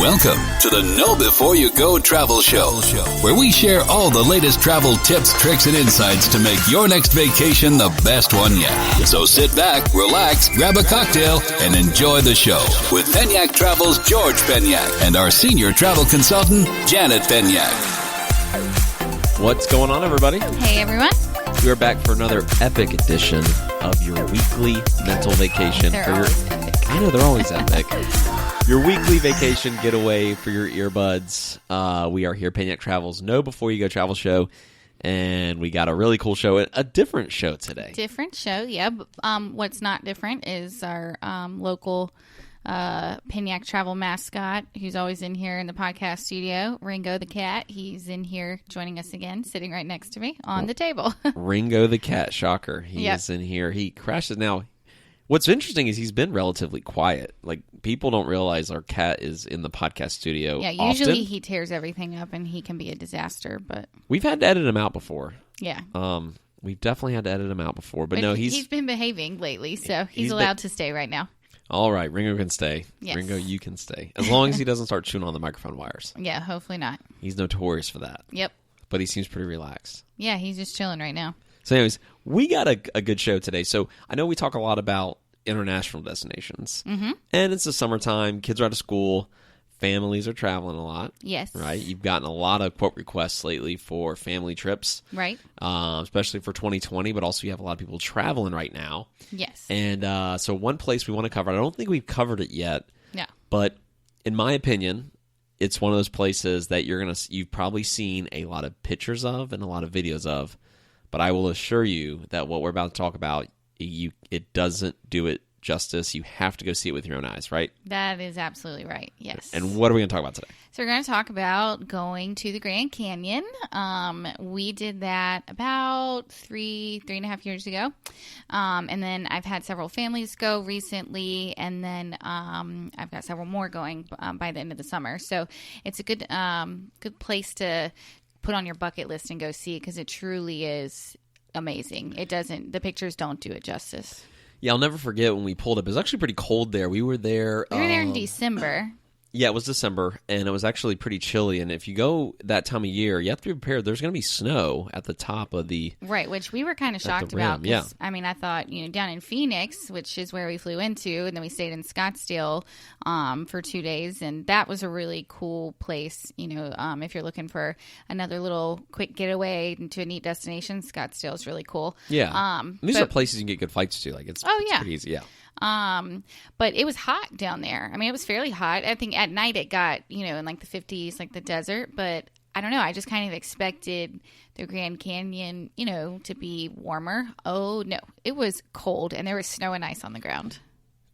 Welcome to the Know Before You Go Travel Show, where we share all the latest travel tips, tricks, and insights to make your next vacation the best one yet. So sit back, relax, grab a cocktail, and enjoy the show with Penyak Travel's George Penyak and our senior travel consultant, Janet Penyak. What's going on, everybody? Hey, everyone. We are back for another epic edition of your weekly mental vacation. They're always epic. I know, they're always epic. Your weekly vacation getaway for your earbuds. We are here, Penyak Travel's Know Before You Go Travel Show, and we got a really cool show, a different show today. Different show, yeah. What's not different is our local Penyak Travel mascot, who's always in here in the podcast studio, Ringo the cat. He's in here joining us again, sitting right next to me on the table. Ringo the cat, shocker. He Yep. is in here. He crashes now. What's interesting is he's been relatively quiet. Like, people don't realize our cat is in the podcast studio. Yeah, usually often. he tears everything up and he can be a disaster, but We've had to edit him out before. yeah. We've definitely had to edit him out before. But But no, he's been behaving lately, so he's he's allowed to stay right now. all right. Ringo can stay. Yes. Ringo, you can stay. As long as he doesn't start chewing on the microphone wires. Yeah, hopefully not. He's notorious for that. Yep. But he seems pretty relaxed. Yeah, he's just chilling right now. So anyways, we got a good show today. So I know we talk a lot about international destinations. Mm-hmm. And it's the summertime. Kids are out of school. Families are traveling a lot. Yes. Right? You've gotten a lot of quote requests lately for family trips. Right? Especially for 2020, but also you have a lot of people traveling right now. Yes. And so one place we want to cover, I don't think we've covered it yet, Yeah. but in my opinion, it's one of those places that you've probably seen a lot of pictures of and a lot of videos of, but I will assure you that what we're about to talk about, it doesn't do it justice. You have to go see it with your own eyes, right? That is absolutely right. Yes. And what are we going to talk about today? So we're going to talk about going to the Grand Canyon. We did that about three and a half years ago. And then I've had several families go recently, and then I've got several more going by the end of the summer. So it's a good place to put on your bucket list and go see, because it truly is amazing. The pictures don't do it justice. Yeah, I'll never forget when we pulled up. It was actually pretty cold there. We were there. We were there in December. Yeah, it was December, and it was actually pretty chilly. And if you go that time of year, you have to be prepared. There's going to be snow at the top of the Right, which we were kind of shocked rim, about. yeah. I mean, I thought, down in Phoenix, which is where we flew into, and then we stayed in Scottsdale for 2 days, and that was a really cool place. If you're looking for another little quick getaway into a neat destination, Scottsdale is really cool. Yeah. These are places you can get good flights to. Like it's pretty easy. Yeah. But it was hot down there. I mean, it was fairly hot. I think at night it got, in like the 50s, like the desert. But I don't know. I just kind of expected the Grand Canyon, to be warmer. Oh, no. It was cold, and there was snow and ice on the ground.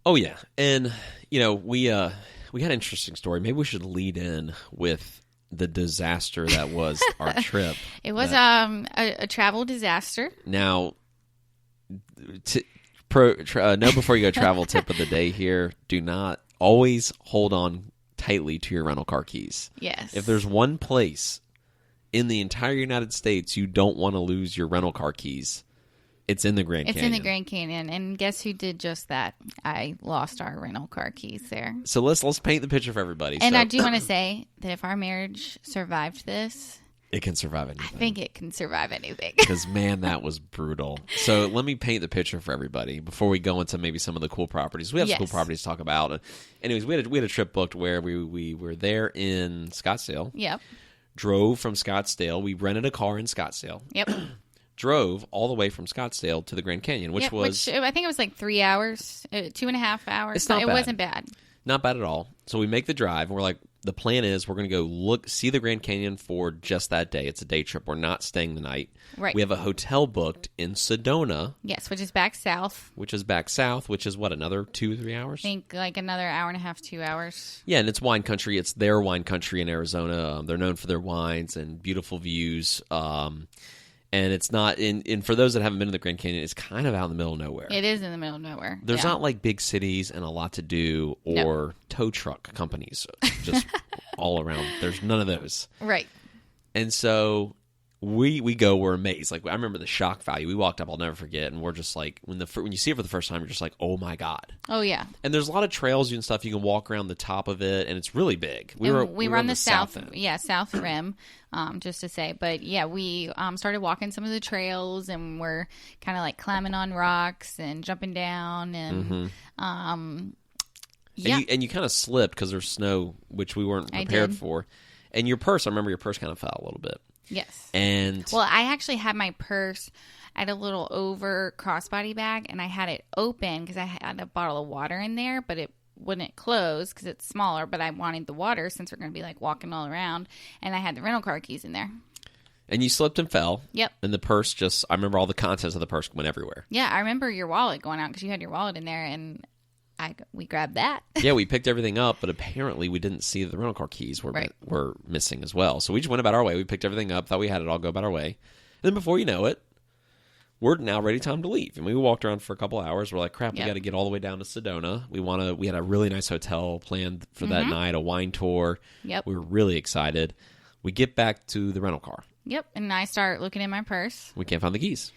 Oh, yeah. And, we had an interesting story. Maybe we should lead in with the disaster that was our trip. It was a travel disaster. Now, know before you go travel tip of the day here, do not always hold on tightly to your rental car keys. Yes. If there's one place in the entire United States you don't want to lose your rental car keys, it's in the Grand Canyon. It's in the Grand Canyon, and guess who did just that? I lost our rental car keys there. So let's paint the picture for everybody. And I do want to say that if our marriage survived this, it can survive anything. I think it can survive anything. Because, man, that was brutal. So let me paint the picture for everybody before we go into maybe some of the cool properties. We have some cool properties to talk about. Anyways, we had a trip booked where we were there in Scottsdale. Yep. Drove from Scottsdale. We rented a car in Scottsdale. Yep. Drove all the way from Scottsdale to the Grand Canyon, which was... I think it was like 3 hours, 2.5 hours. It's not bad. It wasn't bad. Not bad at all. So we make the drive, and we're like, the plan is we're going to go see the Grand Canyon for just that day. It's a day trip. We're not staying the night. Right. We have a hotel booked in Sedona. Yes, which is back south. Which is back south, which is what, another 2-3 hours? I think like another hour and a half, 2 hours. Yeah, and it's wine country. It's their wine country in Arizona. They're known for their wines and beautiful views. And it's not in for those that haven't been to the Grand Canyon, it's kind of out in the middle of nowhere. It is in the middle of nowhere. There's not like big cities and a lot to do or tow truck companies just all around. There's none of those. Right. And so we go, we're amazed. Like, I remember the shock value. We walked up, I'll never forget, and we're just like, when you see it for the first time, you're just like, oh my God. Oh, yeah. And there's a lot of trails and stuff. You can walk around the top of it, and it's really big. We were on the south end. Yeah, south rim, just to say. But yeah, we started walking some of the trails, and we're kind of like climbing on rocks and jumping down, and yeah. And you kind of slipped because there's snow, which we weren't prepared for. And your purse, I remember your purse kind of fell a little bit. Yes. And well, I actually had my purse. I had a little over crossbody bag, and I had it open because I had a bottle of water in there, but it wouldn't close because it's smaller. But I wanted the water since we're going to be like walking all around, and I had the rental car keys in there. And you slipped and fell. Yep. And the purse I remember all the contents of the purse went everywhere. Yeah, I rember your wallet going out because you had your wallet in there, and we grabbed that. Yeah, we picked everything up, but apparently we didn't see the rental car keys were missing as well. So we just went about our way. We picked everything up, thought we had it all, go about our way. And then before you know it, we're now ready, time to leave. And we walked around for a couple hours. We're like, crap, we got to get all the way down to Sedona. We had a really nice hotel planned for that night, a wine tour. Yep. We were really excited. We get back to the rental car. Yep, and I start looking in my purse. We can't find the keys.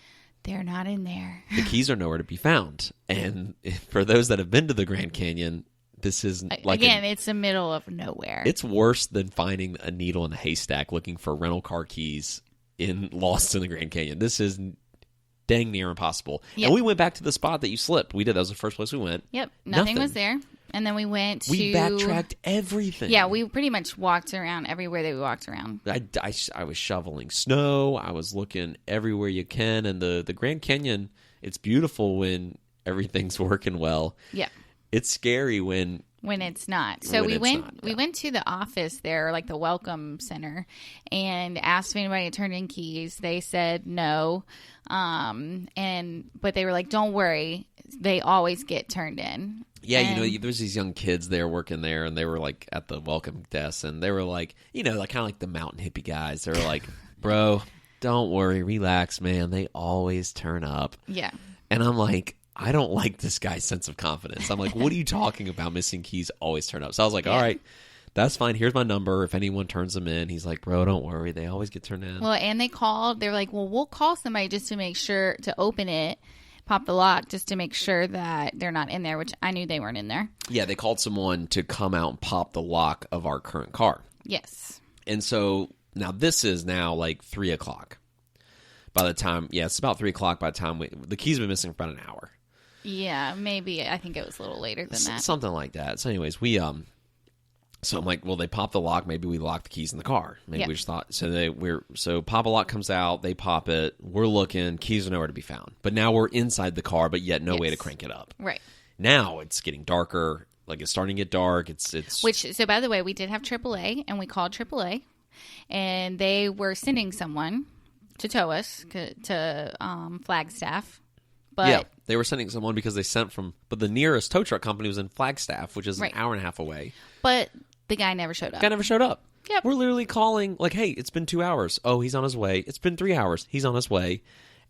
They're not in there. The keys are nowhere to be found. And for those that have been to the Grand Canyon, this is like it's the middle of nowhere. It's worse than finding a needle in a haystack looking for rental car keys lost in the Grand Canyon. This is dang near impossible. Yep. And we went back to the spot that you slipped. We did. That was the first place we went. Yep. Nothing was there. And then we went We backtracked everything. Yeah, we pretty much walked around everywhere that we walked around. I was shoveling snow. I was looking everywhere you can. And the Grand Canyon, it's beautiful when everything's working well. Yeah. It's scary when it's not. So we went to the office there, like the welcome center, and asked if anybody had turned in keys. They said no. But they were like, don't worry, they always get turned in. Yeah, there's these young kids there working there, and they were like at the welcome desk, and they were like, like kind of like the mountain hippie guys. They were like, bro, don't worry, relax, man. They always turn up. Yeah. And I'm like, I don't like this guy's sense of confidence. I'm like, what are you talking about? Missing keys always turn up. So I was like, all right, that's fine. Here's my number. If anyone turns them in, he's like, bro, don't worry. They always get turned in. Well, and they called. They're like, well, we'll call somebody just to make sure to open it, pop the lock, just to make sure that they're not in there, which I knew they weren't in there. Yeah, they called someone to come out and pop the lock of our current car. Yes. And so now this is now like 3 o'clock. By the time, it's about 3 o'clock by the time the keys have been missing for about an hour. Yeah, maybe. I think it was a little later than that. Something like that. So anyways, so I'm like, well, they popped the lock. Maybe we locked the keys in the car. Maybe we just thought. So Pop a Lock comes out. They pop it. We're looking. Keys are nowhere to be found. But now we're inside the car, but yet no way to crank it up. Right. Now it's getting darker. Like it's starting to get dark. So by the way, we did have AAA, and we called AAA, and they were sending someone to tow us to Flagstaff. But they were sending someone because they sent but the nearest tow truck company was in Flagstaff, which is an hour and a half away. But the guy never showed up. Yep. We're literally calling like, hey, it's been 2 hours. Oh, he's on his way. It's been 3 hours. He's on his way.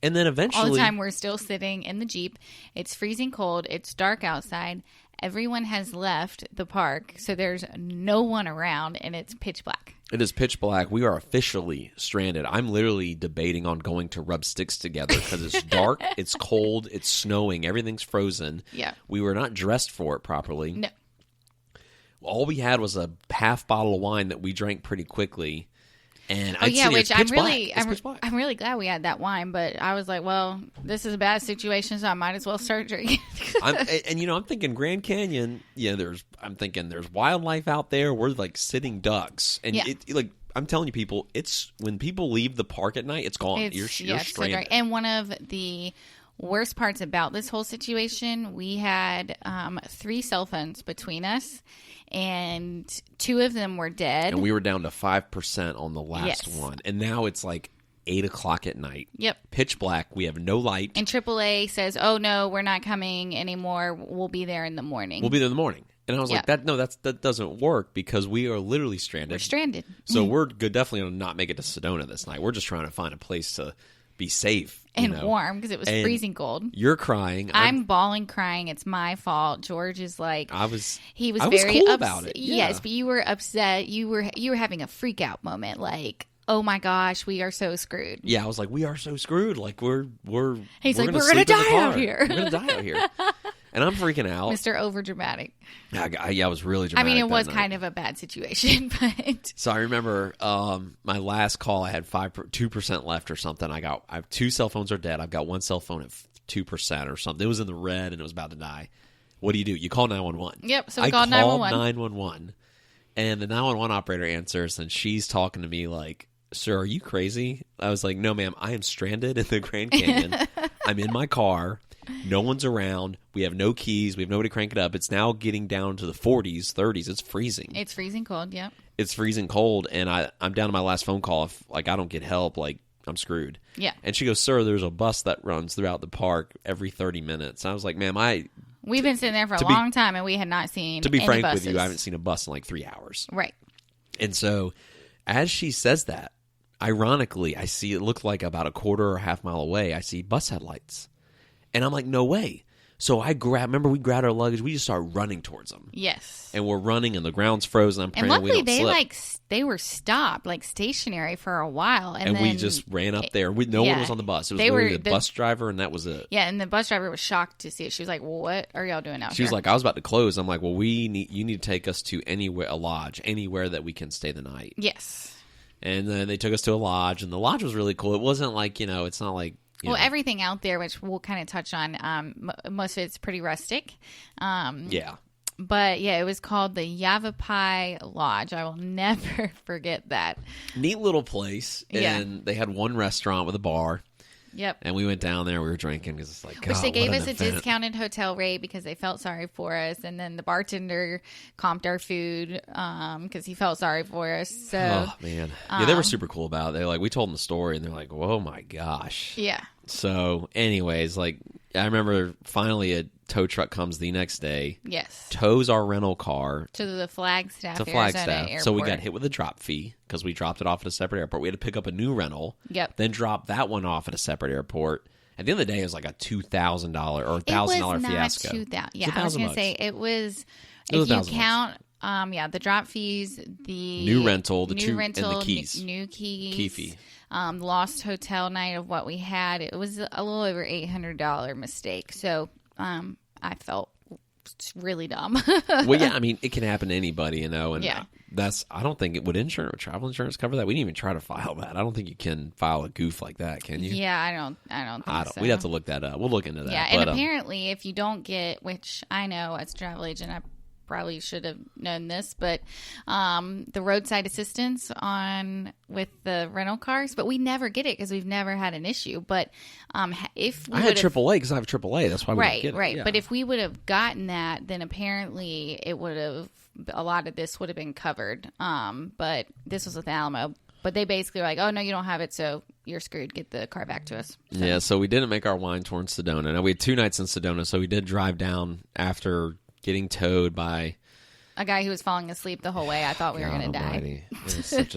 And then eventually... all the time we're still sitting in the Jeep. It's freezing cold. It's dark outside. Everyone has left the park, so there's no one around, and it's pitch black. It is pitch black. We are officially stranded. I'm literally debating on going to rub sticks together because it's dark, it's cold, it's snowing, everything's frozen. Yeah. We were not dressed for it properly. No. All we had was a half bottle of wine that we drank pretty quickly. And which I'm really glad we had that wine, but I was like, well, this is a bad situation, so I might as well start drinking. I'm thinking Grand Canyon. Yeah, I'm thinking there's wildlife out there. We're like sitting ducks, and I'm telling you, people, it's when people leave the park at night, it's gone. You're stranded. So and one of the worst parts about this whole situation, we had 3 cell phones between us, and 2 of them were dead. And we were down to 5% on the last one. And now it's like 8 o'clock at night. Yep. Pitch black. We have no light. And AAA says, oh, no, we're not coming anymore. We'll be there in the morning. And I was like, that doesn't work because we are literally stranded. We're stranded. So we're definitely going to not make it to Sedona this night. We're just trying to find a place to be safe. And warm because it was freezing cold. You're crying. I'm bawling, crying. It's my fault. George is like, he was very cool about it. Yes, but you were upset. You were having a freak out moment. Like, oh my gosh, we are so screwed. Yeah, I was like, we are so screwed. Like we're He's like, gonna we're gonna sleep in the die car. out here. We're gonna die out here. And I'm freaking out. Mr. Overdramatic. I was really I dramatic. mean, it was that kind night. of a bad situation, but So I remember my last call. I had 2% left or something. I have 2 cell phones are dead. I've got 1 cell phone at 2% or something. It was in the red and it was about to die. What do? You call 911. Yep. So we I called 911. 911, and the 911 operator answers, and she's talking to me like, "Sir, are you crazy?" I was like, "No, ma'am. I am stranded in the Grand Canyon. I'm in my car. No one's around. We have no keys. We have nobody crank it up. It's now getting down to the 40s, 30s. It's freezing. It's freezing cold. Yep. It's freezing cold, and I'm down to my last phone call. If I don't get help, I'm screwed." Yeah. And she goes, "Sir, there's a bus that runs throughout the park every 30 minutes." And I was like, "Ma'am, We've been sitting there for a long time, and we had not seen. to be any frank buses. with you, I haven't seen a bus in like 3 hours." Right. And so, as she says that, ironically, I see it looked like about a quarter or half mile away. I see bus headlights, and I'm like, "No way!" So we grabbed our luggage. We just started running towards them. Yes. And we're running, and the ground's frozen. I'm praying And luckily, we don't slip. they were stopped, stationary stationary for a while, and we then just ran up there. No one was on the bus. It was They literally were- the bus driver, and that was it. Yeah, and the bus driver was shocked to see it. She was like, "What are y'all doing out She here?" was like, "I was about to close." I'm like, "Well, you need to take us to a lodge, anywhere that we can stay the night." "Yes." And then they took us to a lodge, and the lodge was really cool. It wasn't like, it's not like, Well, everything out there, which we'll kind of touch on, most of it's pretty rustic. yeah. But yeah, it was called the Yavapai Lodge. I will never forget that. Neat little place. Yeah. And they had one restaurant with a bar. Yep. And we went down there. We were drinking because it's like, Which they God, gave what us an a event. discounted hotel rate because they felt sorry for us, and then the bartender comped our food because he felt sorry for us. So Oh, man. Yeah, they were super cool about it. They we told them the story, and they're like, "Whoa, my gosh." yeah, So, anyways, I remember finally a tow truck comes the next day, yes, tows our rental car to the Flagstaff, to Arizona Flagstaff. airport. So we got hit with a drop fee because we dropped it off at a separate airport. We had to pick up a new rental. Yep. Then drop that one off at a separate airport. At the end of the day, it was like a $2,000 or $1,000 fiasco. $2,000. Yeah, It was I was going $1,000. to say it was. It was If you $1,000. count, the drop fees, the New rental, the new two- and the rental, keys. new keys, Key fee. Lost hotel night of what we had. It was a little over $800 mistake. So I felt really dumb. Well, yeah, I mean, it can happen to anybody, and Yeah. I don't think travel insurance cover that. We didn't even try to file that. I don't think you can file a goof like that, can you? Yeah, I don't think so. We'd have to look that up. We'll look into that. Yeah, and but, apparently, if you don't get, which I know as a travel agent, I probably should have known this, but the roadside assistance with the rental cars, but we never get it because we've never had an issue. But if we I had would've- AAA because I have AAA. That's why we didn't right, get it. right. Yeah. But if we would have gotten that, then apparently a lot of this would have been covered. But this was with Alamo. But they basically were like, "Oh no, you don't have it, so you're screwed. Get the car back to us." So, Yeah, so we didn't make our wine tour in Sedona. Now, we had 2 nights in Sedona, so we did drive down after getting towed by a guy who was falling asleep the whole way. I thought we were God going to die. almighty. It was such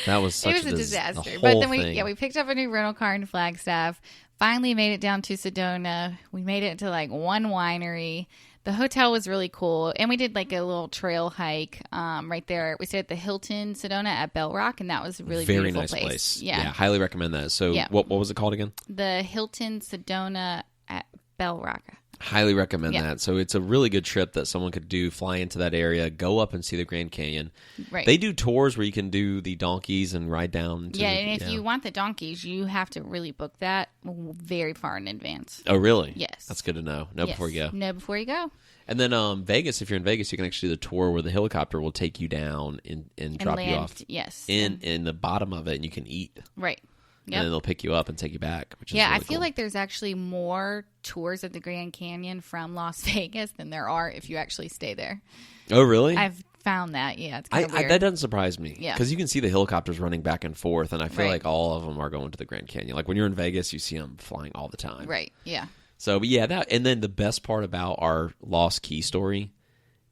that was such It was a the disaster. whole But then thing. we picked up a new rental car in Flagstaff. Finally made it down to Sedona. We made it to one winery. The hotel was really cool, and we did a little trail hike right there. We stayed at the Hilton Sedona at Bell Rock, and that was a really Very beautiful nice place. Yeah. Highly recommend that. So, Yeah. what was it called again? The Hilton Sedona at Bell Rock. Highly recommend Yeah. that. So it's a really good trip that someone could do. Fly into that area, go up and see the Grand Canyon. Right. They do tours where you can do the donkeys and ride down. To And if you want the donkeys, you have to really book that very far in advance. Oh, really? Yes. That's good to know. Know before you go. Know before you go. And then Vegas, if you're in Vegas, you can actually do the tour where the helicopter will take you down and drop you land, off yes. in the bottom of it, and you can eat. Right. And then Yep. they'll pick you up and take you back. Which is Yeah, really I feel cool. like there's actually more tours of the Grand Canyon from Las Vegas than there are if you actually stay there. Oh, really? I've found that. Yeah, it's kind of weird. that doesn't surprise me. Yeah. Because you can see the helicopters running back and forth, and I feel Right. like all of them are going to the Grand Canyon. Like when you're in Vegas, you see them flying all the time. Right. Yeah. So, but yeah, and then the best part about our lost key story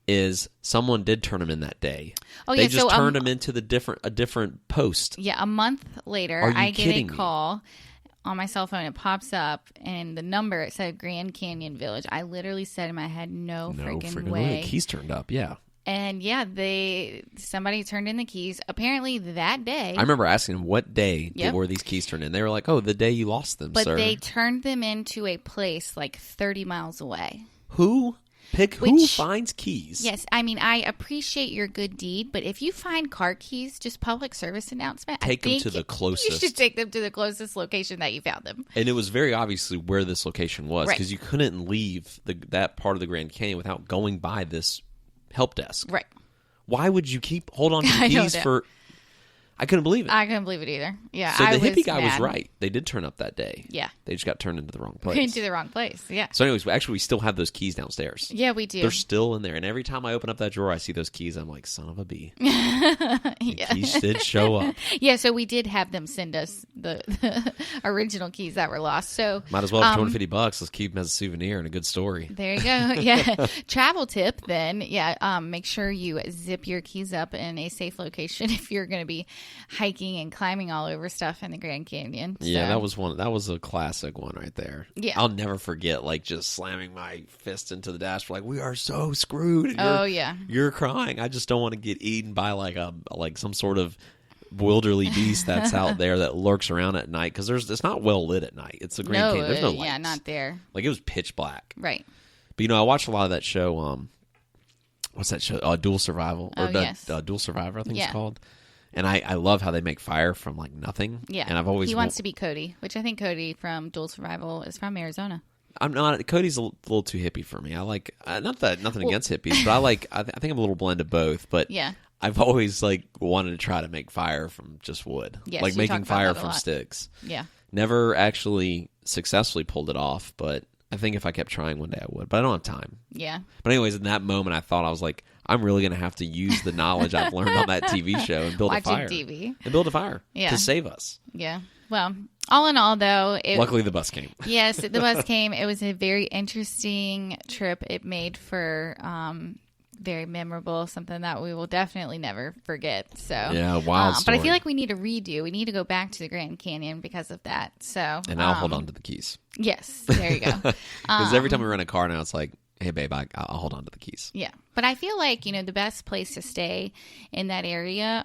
is someone did turn them in that day. Oh, They yeah, just so, turned them into a different post. Yeah. A month later, Are you I get a kidding me? call on my cell phone. It pops up, and the number, it said Grand Canyon Village. I literally said in my head, no freaking way. Keys turned up. Yeah. And yeah, somebody turned in the keys. Apparently that day. I remember asking them what day Yep. were these keys turned in. They were like, "Oh, the day you lost them, but sir." they turned them into a place like 30 miles away. Who finds keys? Yes, I mean, I appreciate your good deed, but if you find car keys, just public service announcement. Take I them think to the You closest. should take them to the closest location that you found them. And it was very obviously where this location was Right. because you couldn't leave that part of the Grand Canyon without going by this help desk. Right. Why would you hold on to the I don't keys know. for? I couldn't believe it. I couldn't believe it either. Yeah, So I the hippie guy was mad. right. They did turn up that day. Yeah. They just got turned into the wrong place. Into the wrong place. Yeah. So anyways, actually we still have those keys downstairs. Yeah, we do. They're still in there. And every time I open up that drawer, I see those keys. I'm like, son of a bee. Yeah. Keys did show up. Yeah, so we did have them send us the original keys that were lost. So Might as well have $250. Let's keep them as a souvenir and a good story. there you go. Yeah. Travel tip then. Yeah. Make sure you zip your keys up in a safe location if you're going to be hiking and climbing all over stuff in the Grand Canyon. Yeah, So, that was a classic one right there. Yeah. I'll never forget like just slamming my fist into the dashboard like we are so screwed. And Oh, yeah. You're crying. I just don't want to get eaten by like some sort of wilderly beast that's out there that lurks around at night because it's not well lit at night. It's the Grand Canyon. There's no lights. yeah, not there. Like it was pitch black. Right. But I watched a lot of that show. What's that show? Dual Survival or Oh, yes. Dual Survivor, I think Yeah. it's called. And I love how they make fire from like nothing. Yeah. And I've always He wants to be Cody, which I think Cody from Dual Survival is from Arizona. I'm not. Cody's a little too hippie for me. I like nothing against hippies, but I think I'm a little blend of both. But Yeah. I've always like wanted to try to make fire from just wood, Yes, like you making talk about fire that a from lot. sticks. Yeah. Never actually successfully pulled it off, but I think if I kept trying one day I would. But I don't have time. Yeah. But anyways, in that moment, I was like, I'm really going to have to use the knowledge I've learned on that TV show and build Watching a fire. TV. And build a fire Yeah. to save us. Yeah. Well, all in all, though, Luckily, the bus came. yes, the bus came. It was a very interesting trip. It made for very memorable, something that we will definitely never forget. So Yeah, wild But I story. feel like we need to redo. We need to go back to the Grand Canyon because of that. So And I'll hold on to the keys. Yes, there you go. Because every time we rent a car now, it's like, hey, babe, I'll hold on to the keys. Yeah. But I feel like, the best place to stay in that area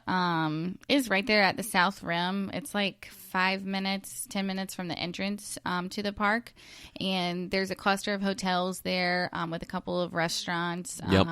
is right there at the South Rim. It's like 10 minutes from the entrance to the park. And there's a cluster of hotels there with a couple of restaurants. Yep.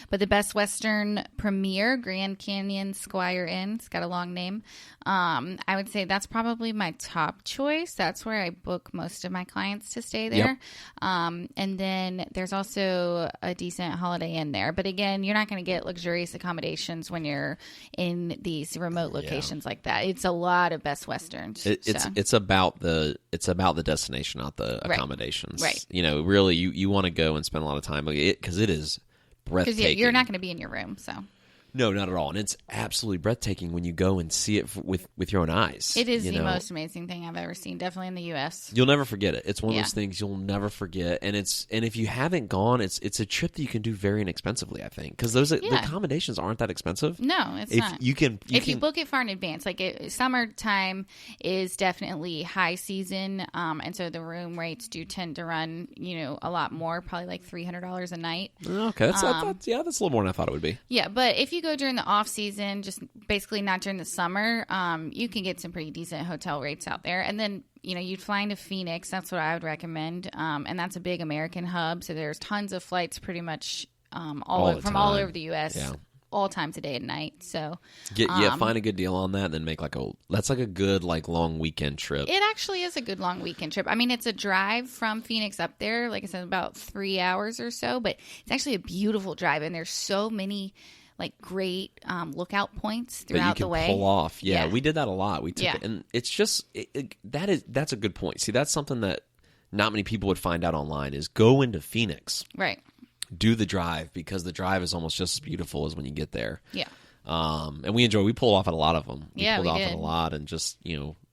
But the Best Western Premier, Grand Canyon Squire Inn, it's got a long name. I would say that's probably my top choice. That's where I book most of my clients to stay there. Yep. And then there's also a decent Holiday Inn there. But again, you're not going to get luxurious accommodations when you're in these remote locations like that. It's a lot of Best Westerns. It's about the destination, not the Right. accommodations. Right. Really, you want to go and spend a lot of time because it is breathtaking. Because you're not going to be in your room, so. No, not at all. And it's absolutely breathtaking when you go and see it with your own eyes. It is the most amazing thing I've ever seen, definitely in the U.S. You'll never forget it. It's one of Yeah. those things you'll never forget, and if you haven't gone, it's a trip that you can do very inexpensively. I think because the accommodations aren't that expensive. No, it's If not. you can, If you book it far in advance, summertime is definitely high season, and so the room rates do tend to run, a lot more, probably like $300 a night. Okay, that's a little more than I thought it would be. Yeah, but if you go during the off season, just basically not during the summer, you can get some pretty decent hotel rates out there. And then, you'd fly into Phoenix. That's what I would recommend. And that's a big American hub. So there's tons of flights pretty much all over the U.S. Yeah. All times of day and night. So Find a good deal on that, and then make that's like a good long weekend trip. it actually is a good long weekend trip. I mean, it's a drive from Phoenix up there, like I said, about 3 hours or so, but it's actually a beautiful drive, and there's so many great lookout points throughout the way. Pull off. Yeah, Yeah. we did that a lot. We took Yeah. it, and it's just that's a good point. See, that's something that not many people would find out online is go into Phoenix, Right. do the drive, because the drive is almost just as beautiful as when you get there. Yeah. And we pulled off at a lot of them. We Yeah, pulled we off did. at a lot, and just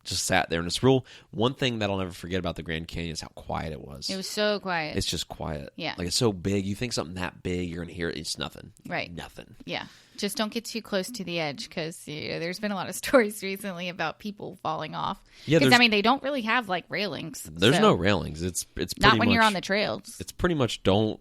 sat there. And it's real. One thing that I'll never forget about the Grand Canyon is how quiet it was. It was so quiet. It's just quiet. Yeah. Like it's so big. You think something that big, you're gonna hear it. It's nothing. Right. Nothing. Yeah. Just don't get too close to the edge because there's been a lot of stories recently about people falling off. Yeah, Because, there's- they don't really have railings. There's so- no railings. It's pretty Not when much, you're on the trails. It's pretty much don't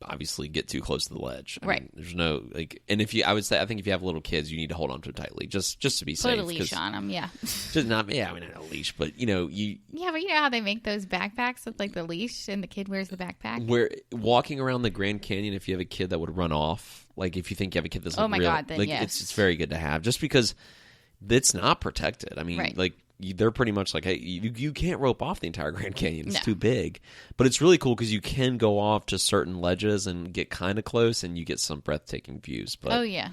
obviously get too close to the ledge. I Right. mean, there's no and if you, I would say, I think if you have little kids, you need to hold on to it tightly, just to be safe. Put a leash on them, yeah. Just not, I mean, not a leash, but you. Yeah, but you know how they make those backpacks with like the leash and the kid wears the backpack? Where walking around the Grand Canyon, if you have a kid that would run off, like if you think you have a kid that's like, Oh my God, then yes. it's very good to have, just because it's not protected. I mean, Right. like they're pretty much like, hey, you can't rope off the entire Grand Canyon. It's No. too big. But it's really cool because you can go off to certain ledges and get kind of close, and you get some breathtaking views. But Oh, yeah.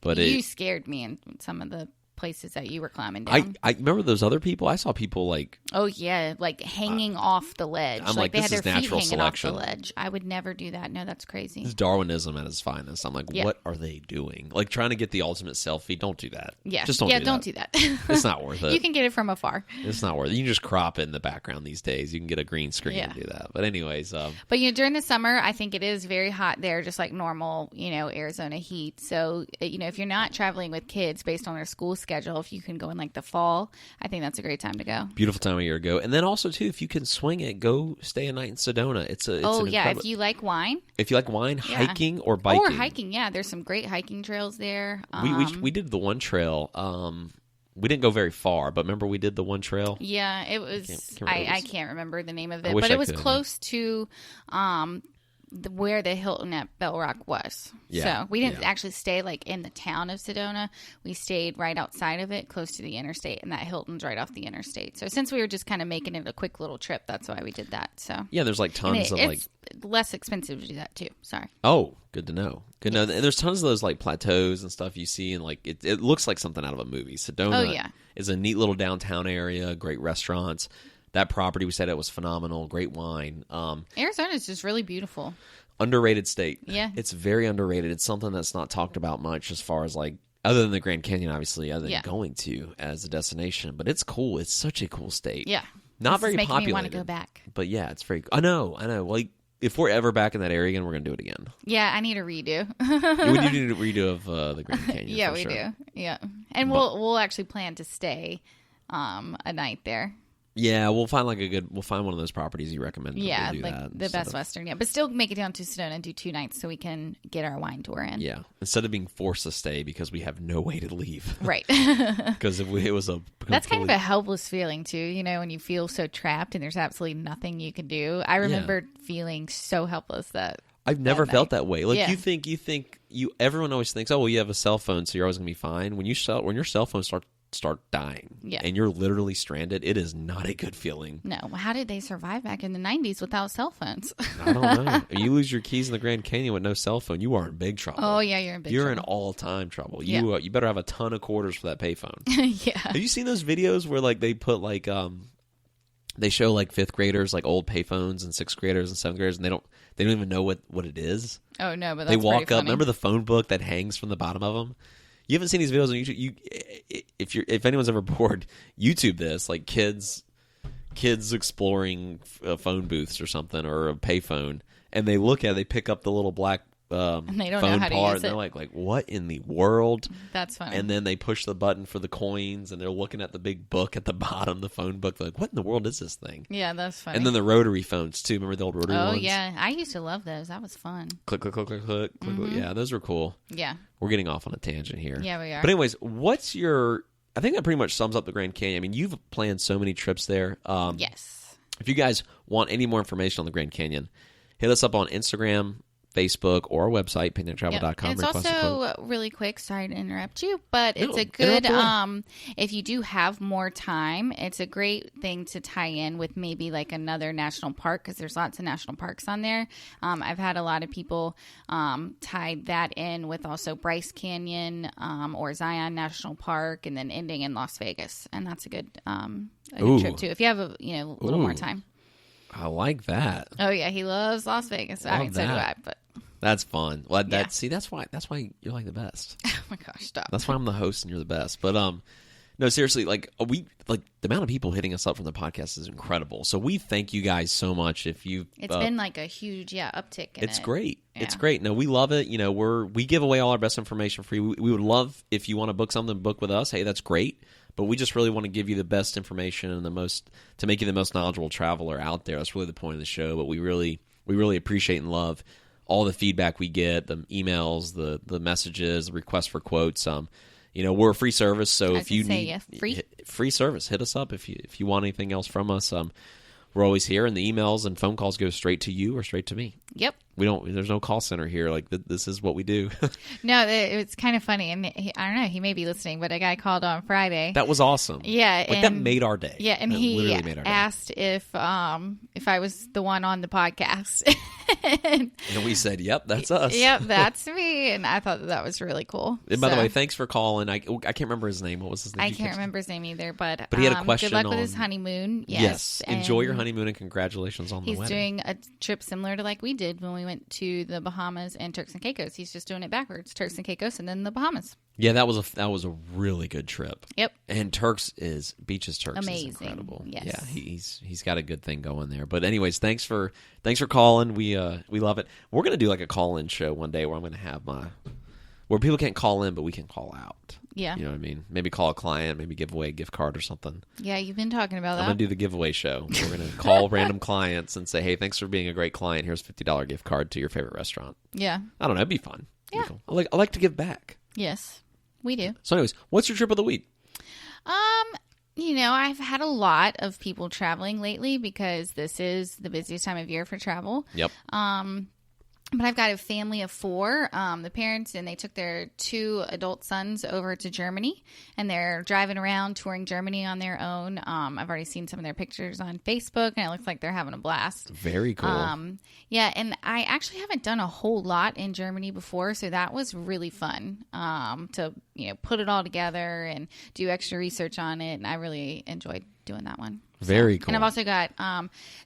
but You scared me in some of the places that you were climbing I down. remember those other people. I saw people like, Oh, yeah, like hanging off the ledge. I'm like, they this had is their feet natural hanging selection. off the ledge. I would never do that. No, that's crazy. this is Darwinism at its finest. I'm like, Yeah. what are they doing? Like trying to get the ultimate selfie. Don't do that. Yeah. Just don't yeah, do don't that. do that. It's not worth it. You can get it from afar. It's not worth it. You can just crop it in the background these days. You can get a green screen Yeah. and do that. But anyways, But during the summer, I think it is very hot there, just like normal, Arizona heat. So, if you're not traveling with kids based on their school schedule, if you can go in like the fall, I think that's a great time to go. beautiful time of year to go. And then also too, if you can swing it, go stay a night in Sedona. It's an incredible, if you like wine if you like wine, Yeah. hiking or biking. or hiking, yeah, there's some great hiking trails there. We did the one trail. We didn't go very far, but remember we did the one trail. Yeah, it was. can't remember what it I was. can't remember the name of I it, wish but I it was could. close to where the Hilton at Bell Rock was. Yeah, So we didn't yeah. actually stay like in the town of Sedona. We stayed right outside of it, close to the interstate, and that Hilton's right off the interstate. So since we were just kind of making it a quick little trip, that's why we did that. So Yeah, there's like And tons of like. it's less expensive to do that too. Sorry. Oh, good to know. Good to know. And there's tons of those like plateaus and stuff you see, and like it looks like something out of a movie. Sedona Oh, yeah. is a neat little downtown area, great restaurants. That property we said it was phenomenal, great wine. Arizona is just really beautiful. Underrated state. Yeah. It's very underrated. It's something that's not talked about much as far as like other than the Grand Canyon, obviously, other than Yeah. going to as a destination. But it's cool. It's such a cool state. Yeah. Not This very is making populated. me want to go back. But yeah, it's very. I know. Like if we're ever back in that area again, we're gonna do it again. Yeah, I need a redo. We need a redo of the Grand Canyon. Yeah, for we sure. do. Yeah, and we'll actually plan to stay a night there. Yeah, we'll find one of those properties you recommend. Yeah, we'll do like that the instead Best of- Western. Yeah, but still make it down to Sedona and do 2 nights so we can get our wine tour in. Yeah, instead of being forced to stay because we have no way to leave. Right. Because it was a That's kind of complete- a helpless feeling too, when you feel so trapped and there's absolutely nothing you can do. I remember feeling so helpless that I've never that felt night. that way. Like Yeah. everyone always thinks, oh well, you have a cell phone, so you're always gonna be fine. When your cell phone start dying, Yeah. and you're literally stranded, it is not a good feeling. No, how did they survive back in the 90s without cell phones? I don't know. You lose your keys in the Grand Canyon with no cell phone, you are in big trouble. Oh yeah, you're in big You're in trouble. all-time trouble. Yeah. You better have a ton of quarters for that payphone. Yeah. Have you seen those videos where like they put like they show like 5th graders like old payphones and 6th graders and 7th graders and they don't even know what it is. Oh no, but that's They walk pretty up. funny. Remember the phone book that hangs from the bottom of them? You haven't seen these videos on YouTube. If anyone's ever bored, YouTube this like kids exploring phone booths or something or a payphone, and they look at it, they pick up the little black they don't know phone how to part, use and they're it. like what in the world? That's funny. And then they push the button for the coins, and they're looking at the big book at the bottom, the phone book. They're like, what in the world is this thing? Yeah, that's funny. And then the rotary phones too. Remember the old rotary oh ones? yeah, I used to love those. That was fun. Click, click, click, click, click, click. Mm-hmm. Yeah, those were cool. Yeah. We're getting off on a tangent here. Yeah, we are. But anyways, what's your... I think that pretty much sums up the Grand Canyon. I mean, you've planned so many trips there. Yes. If you guys want any more information on the Grand Canyon, hit us up on Instagram, Facebook, or our website, picnictravel.com. And it's Request a quote. also really quick. Sorry to interrupt you, but it's No, a good. interrupt If you do have more time, it's a great thing to tie in with maybe like another national park because there's lots of national parks on there. I've had a lot of people tie that in with also Bryce Canyon or Zion National Park, and then ending in Las Vegas, and that's a good Ooh. trip too if you have a little more Ooh. time. I like that. Oh yeah, he loves Las Vegas. I Love mean, so do I. that. But That's fun. Well, Yeah. that's why you're like the best. oh my gosh, stop. That's why I'm the host and you're the best. But no, seriously, like the amount of people hitting us up from the podcast is incredible. So we thank you guys so much. If you, It's been like a huge uptick. In it's it. great. It's Yeah. great. No, we love it. You know, we give away all our best information free. We would love if you want to book something, book with us. Hey, that's great. But we just really want to give you the best information and to make you the most knowledgeable traveler out there. That's really the point of the show. But we really appreciate and love all the feedback we get, the emails, the messages, the requests for quotes. We're a free service, so if you need free service, hit us up if you want anything else from us. We're always here, and the emails and phone calls go straight to you or straight to me. Yep. There's no call center here. Like, this is what we do. No, it's kind of funny. And I don't know, he may be listening, but a guy called on Friday. That was awesome. Yeah. Like, that made our day. Yeah. And he asked if I was the one on the podcast. And we said, yep, that's us. Yep, that's me. And I thought that was really cool. And by the way, thanks for calling. I can't remember his name. What was his name? I can't remember his name either, but he had a question. Good luck with his honeymoon. Yes. Enjoy your honeymoon and congratulations on the wedding. He's doing a trip similar to like we did when we went to the Bahamas and Turks and Caicos. He's just doing it backwards. Turks and Caicos and then the Bahamas. Yeah, that was a really good trip. Yep. And Turks is amazing. Is incredible. Yes. Yeah, he's got a good thing going there. But anyways, thanks for calling. We love it. We're gonna do like a call-in show one day where I'm gonna have where people can't call in, but we can call out. Yeah. You know what I mean? Maybe call a client, maybe give away a gift card or something. Yeah, you've been talking about that. I'm going to do the giveaway show. We're going to call random clients and say, hey, thanks for being a great client. Here's a $50 gift card to your favorite restaurant. Yeah. I don't know. It'd be fun. Yeah. Be cool. I like to give back. Yes, we do. So anyways, what's your trip of the week? I've had a lot of people traveling lately because this is the busiest time of year for travel. Yep. But I've got a family of 4, the parents, and they took their 2 adult sons over to Germany, and they're driving around touring Germany on their own. I've already seen some of their pictures on Facebook, and it looks like they're having a blast. Very cool. Yeah, and I actually haven't done a whole lot in Germany before, so that was really fun to put it all together and do extra research on it, and I really enjoyed doing that one. Very cool. And I've also got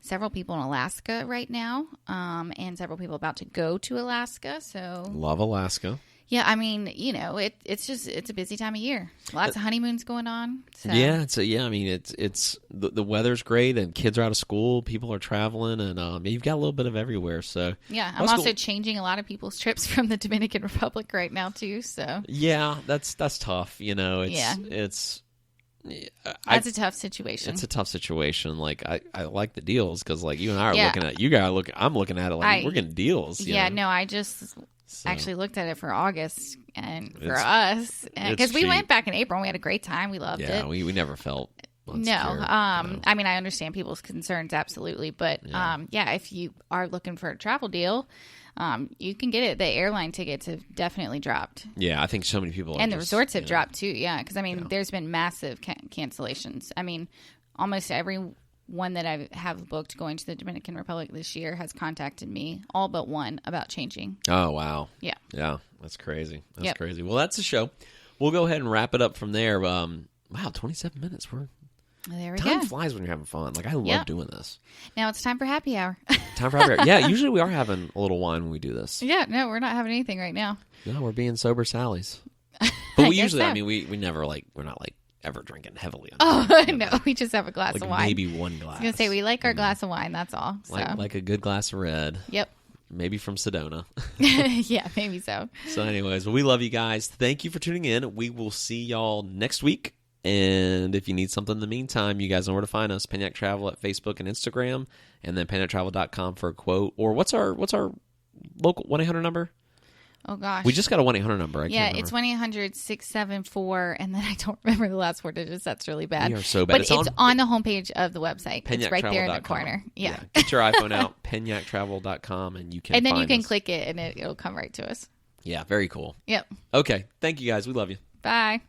several people in Alaska right now, and several people about to go to Alaska. So love Alaska. Yeah, I mean, it's a busy time of year. Lots of honeymoons going on. So. Yeah, I mean, it's the weather's great, and kids are out of school. People are traveling, and you've got a little bit of everywhere. So yeah, I'm also changing a lot of people's trips from the Dominican Republic right now too. So yeah, that's tough. It's. That's a tough situation. It's a tough situation. Like I like the deals because like you and I are looking at you guys look. I'm looking at it like we're getting deals. Yeah, no, I just actually looked at it for August and for us because we went back in April and we had a great time. We loved it. Yeah, we never felt. No, I mean I understand people's concerns absolutely, but if you are looking for a travel deal. You can get it. The airline tickets have definitely dropped. Yeah, I think so many people. And the resorts have dropped too. Yeah, because there's been massive cancellations. I mean, almost every one that I have booked going to the Dominican Republic this year has contacted me, all but one, about changing. Oh wow. Yeah, that's crazy. That's crazy. Well, that's the show. We'll go ahead and wrap it up from there. Wow, 27 minutes. There we go. Time flies when you're having fun. Like I love doing this. Now it's time for happy hour. Time for happy hour. Yeah, usually we are having a little wine when we do this. Yeah, no, we're not having anything right now. No, we're being sober Sallies. But we usually, I mean, we never we're not ever drinking heavily. No, we just have a glass of wine. Maybe one glass. I was going to say, we like our glass of wine, that's all. So. Like a good glass of red. Yep. Maybe from Sedona. Yeah, maybe so. So anyways, we love you guys. Thank you for tuning in. We will see y'all next week. And if you need something in the meantime, you guys know where to find us. Penyak Travel at Facebook and Instagram, and then penyaktravel.com for a quote. Or what's our local 1-800 number? Oh, gosh. We just got a 1-800 number. It's 1-800-674, and then I don't remember the last 4 digits. That's really bad. We are so bad. But it's on the homepage of the website. It's right there in the corner. Yeah. Get your iPhone out, penyaktravel.com, and you can And then find you can us. click it, and it'll come right to us. Yeah, very cool. Yep. Okay. Thank you, guys. We love you. Bye.